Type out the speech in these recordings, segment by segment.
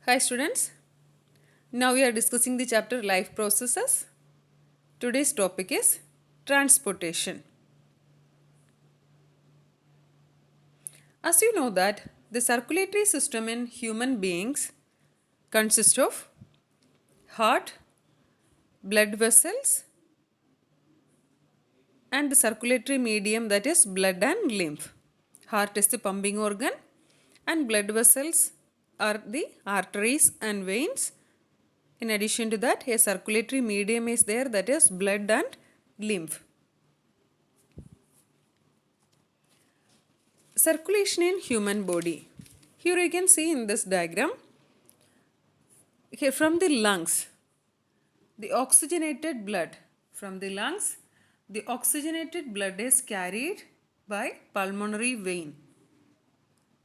Hi students, now we are discussing the chapter life processes. Today's topic is transportation. As you know that the circulatory system in human beings consists of heart, blood vessels and the circulatory medium that is blood and lymph. Heart is the pumping organ and blood vessels are the arteries and veins. In addition to that, a circulatory medium is there that is blood and lymph. Circulation in human body. Here you can see in this diagram, here from the lungs, the oxygenated blood from the lungs, the oxygenated blood is carried by pulmonary vein.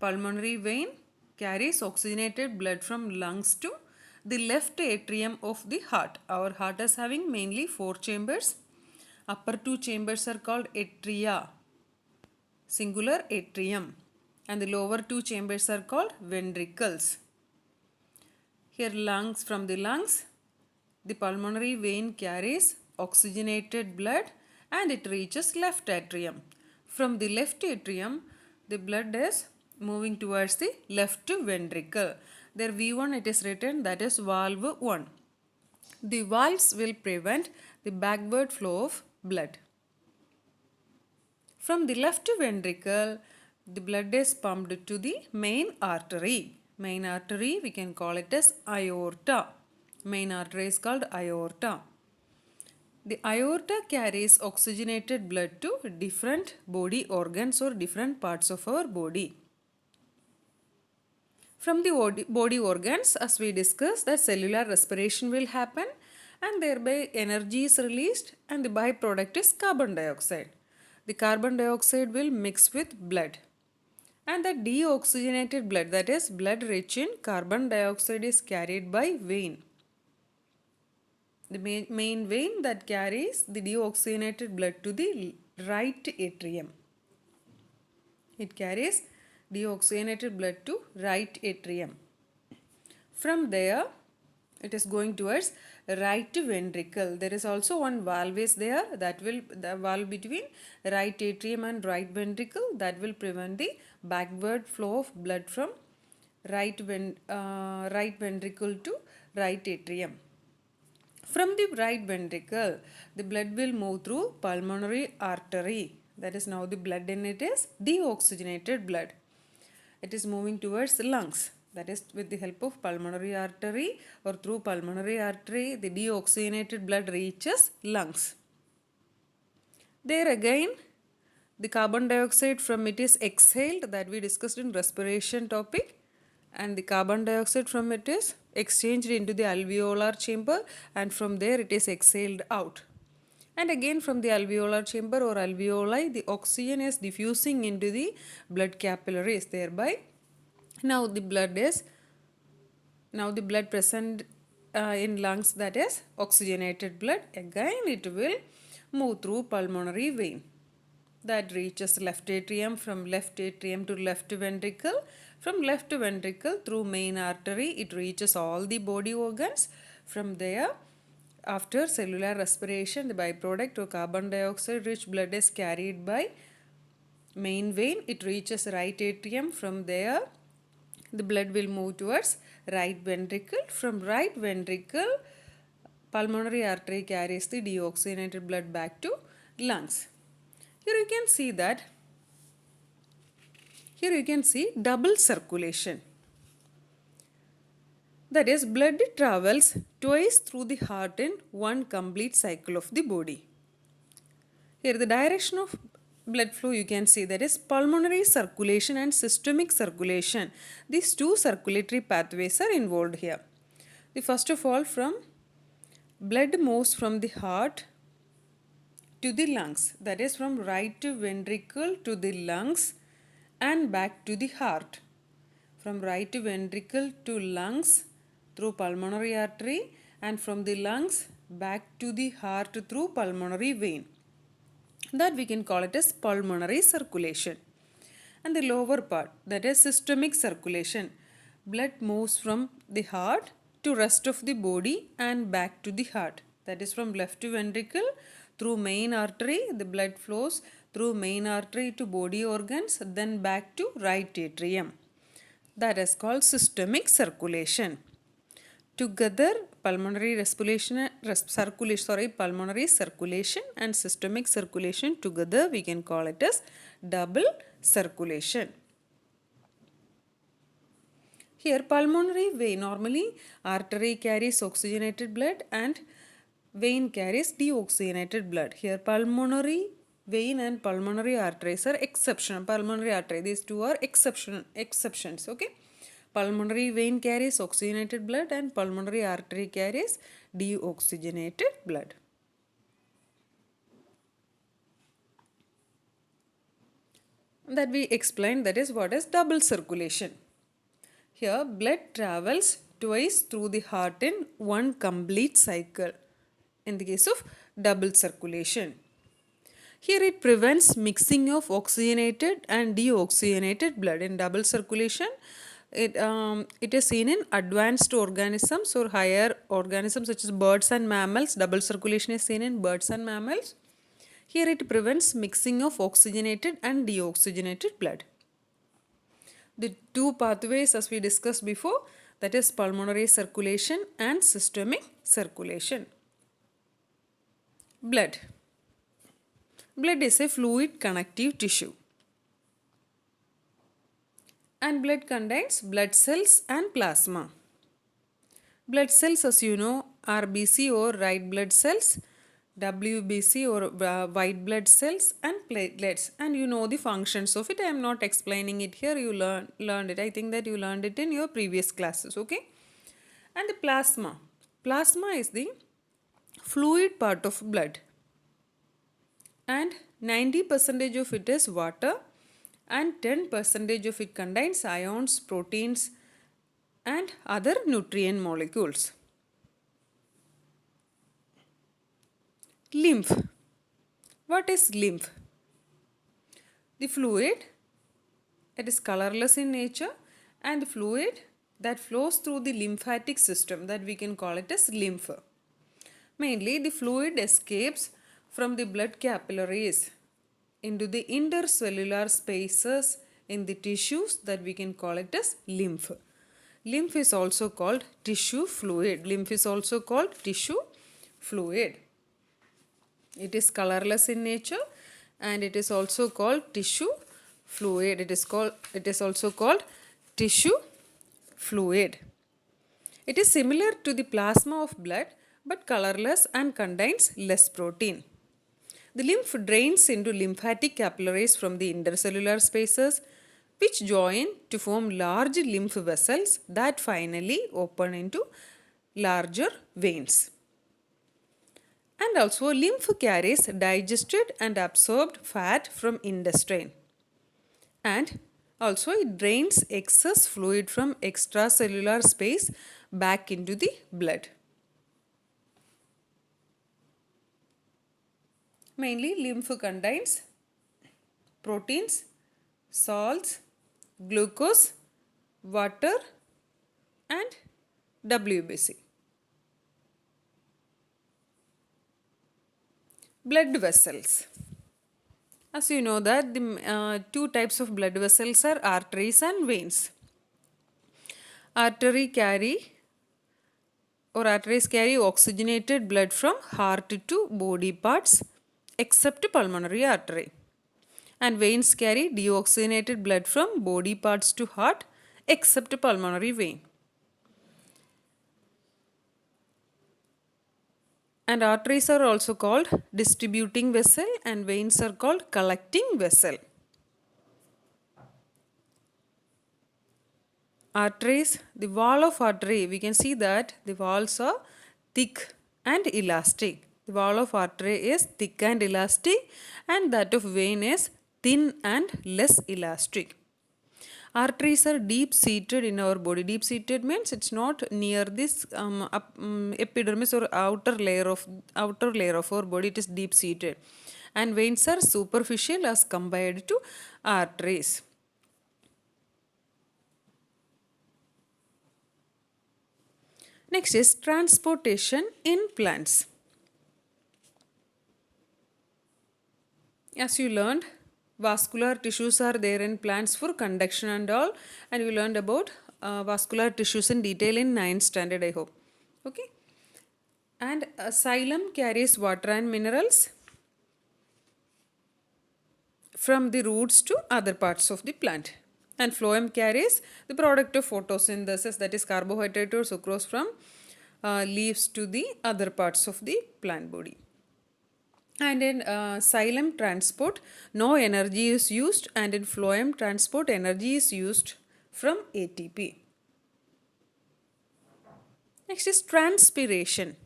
Pulmonary vein carries oxygenated blood from lungs to the left atrium of the heart. Our heart is having mainly four chambers. Upper two chambers are called atria, singular atrium, and the lower two chambers are called ventricles. Here lungs, from the lungs, the pulmonary vein carries oxygenated blood and it reaches left atrium. From the left atrium, the blood is moving towards the left ventricle. There V1 it is written, that is valve 1. The valves will prevent the backward flow of blood. From the left ventricle, the blood is pumped to the main artery. Main artery, we can call it as aorta. Main artery is called aorta. The aorta carries oxygenated blood to different body organs or different parts of our body. From the body organs, as we discussed, that cellular respiration will happen and thereby energy is released and the byproduct is carbon dioxide. The carbon dioxide will mix with blood and the deoxygenated blood, that is blood rich in carbon dioxide, is carried by vein. The main vein that carries the deoxygenated blood to the right atrium. It carries deoxygenated blood to right atrium. From there, it is going towards right ventricle. There is also one valve is there, that will, the valve between right atrium and right ventricle, that will prevent the backward flow of blood from right ventricle to right atrium. From the right ventricle, the blood will move through pulmonary artery. That is, now the blood in it is deoxygenated blood. It is moving towards the lungs. That is, with the help of pulmonary artery or through pulmonary artery, the deoxygenated blood reaches lungs. There again, the carbon dioxide from it is exhaled, that we discussed in respiration topic, and the carbon dioxide from it is exchanged into the alveolar chamber and from there it is exhaled out. And again from the alveolar chamber or alveoli, the oxygen is diffusing into the blood capillaries, thereby now the blood present in lungs, that is oxygenated blood, again it will move through pulmonary vein that reaches left atrium, from left atrium to left ventricle, from left ventricle through main artery it reaches all the body organs. From there, after cellular respiration, the byproduct or carbon dioxide rich blood is carried by main vein, it reaches right atrium. From there, the blood will move towards right ventricle. From right ventricle, pulmonary artery carries the deoxygenated blood back to lungs. Here you can see that, here you can see double circulation. That is, blood travels twice through the heart in one complete cycle of the body. Here the direction of blood flow you can see, that is pulmonary circulation and systemic circulation. These two circulatory pathways are involved here. The first of all, from blood moves from the heart to the lungs, that is from right ventricle to the lungs and back to the heart. From right ventricle to lungs through pulmonary artery and from the lungs back to the heart through pulmonary vein. That we can call it as pulmonary circulation. And the lower part, that is systemic circulation. blood moves from the heart to rest of the body and back to the heart. That is from left ventricle through main artery. The blood flows through main artery to body organs, then back to right atrium. That is called systemic circulation. Together, pulmonary circulation and systemic circulation together, we can call it as double circulation. Here, pulmonary vein, normally artery carries oxygenated blood and vein carries deoxygenated blood. Here, pulmonary vein and pulmonary arteries are exception. Pulmonary artery, these two are exceptions. Okay. Pulmonary vein carries oxygenated blood and pulmonary artery carries deoxygenated blood. That we explained, that is what is double circulation. Here blood travels twice through the heart in one complete cycle in the case of double circulation. Here it prevents mixing of oxygenated and deoxygenated blood. In double circulation, it is seen in advanced organisms or higher organisms such as birds and mammals. Double circulation is seen in birds and mammals. Here it prevents mixing of oxygenated and deoxygenated blood. The two pathways as we discussed before, that is pulmonary circulation and systemic circulation. Blood. Blood is a fluid connective tissue. And blood contains blood cells and plasma. Blood cells, as you know, are BC or white blood cells, WBC or white blood cells, and platelets. And you know the functions of it. I am not explaining it here. You learned it. I think that you learned it in your previous classes. Okay. And the plasma. Plasma is the fluid part of blood. And 90% of it is water and 10% of it contains ions, proteins and other nutrient molecules. Lymph. What is lymph? The fluid, it is colorless in nature, and the fluid that flows through the lymphatic system, that we can call it as lymph. Mainly the fluid escapes from the blood capillaries into the intercellular spaces in the tissues, that we can call it as lymph. Lymph is also called tissue fluid. Lymph is also called tissue fluid. It is colorless in nature and it is also called tissue fluid. It is also called tissue fluid. It is similar to the plasma of blood but colorless and contains less protein. The lymph drains into lymphatic capillaries from the intercellular spaces, which join to form large lymph vessels that finally open into larger veins. And also lymph carries digested and absorbed fat from intestine. And also it drains excess fluid from extracellular space back into the blood. Mainly lymph contains proteins, salts, glucose, water and WBC. Blood vessels. As you know that the two types of blood vessels are arteries and veins. Arteries carry oxygenated blood from heart to body parts except pulmonary artery. And veins carry deoxygenated blood from body parts to heart except pulmonary vein. And arteries are also called distributing vessel and veins are called collecting vessel. Arteries, the wall of artery, we can see that the walls are thick and elastic. The wall of artery is thick and elastic and that of vein is thin and less elastic. Arteries are deep seated in our body. Deep seated means it's not near this epidermis or outer layer of our body. It is deep seated. And veins are superficial as compared to arteries. Next is transportation in plants. As you learned, vascular tissues are there in plants for conduction and all, and you learned about vascular tissues in detail in 9th standard, I hope. Okay. And xylem carries water and minerals from the roots to other parts of the plant. And phloem carries the product of photosynthesis, that is carbohydrate or sucrose from leaves to the other parts of the plant body. And in xylem transport, no energy is used, and in phloem transport, energy is used from ATP. Next is transpiration.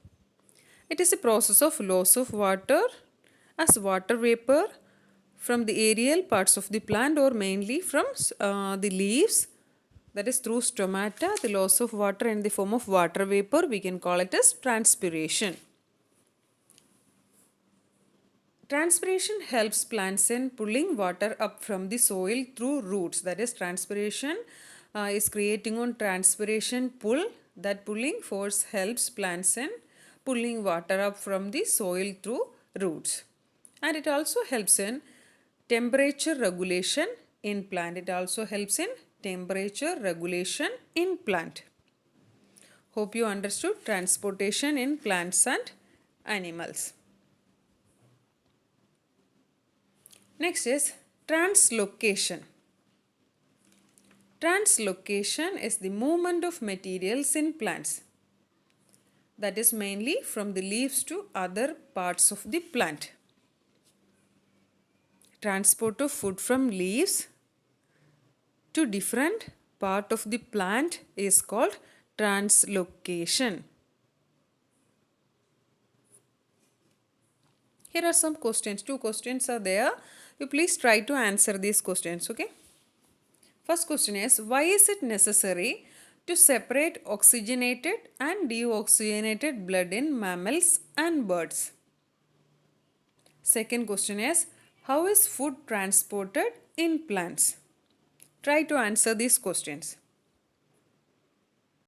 It is a process of loss of water as water vapor from the aerial parts of the plant or mainly from the leaves, that is through stomata, the loss of water in the form of water vapor, we can call it as transpiration. Transpiration helps plants in pulling water up from the soil through roots. That is, transpiration is creating on transpiration pull. That pulling force helps plants in pulling water up from the soil through roots. And it also helps in temperature regulation in plant. It also helps in temperature regulation in plant. Hope you understood transportation in plants and animals. Next is translocation. Translocation is the movement of materials in plants. That is mainly from the leaves to other parts of the plant. Transport of food from leaves to different part of the plant is called translocation. Here are some questions. 2 questions are there. You please try to answer these questions, okay? First question is, why is it necessary to separate oxygenated and deoxygenated blood in mammals and birds? Second question is, how is food transported in plants? Try to answer these questions.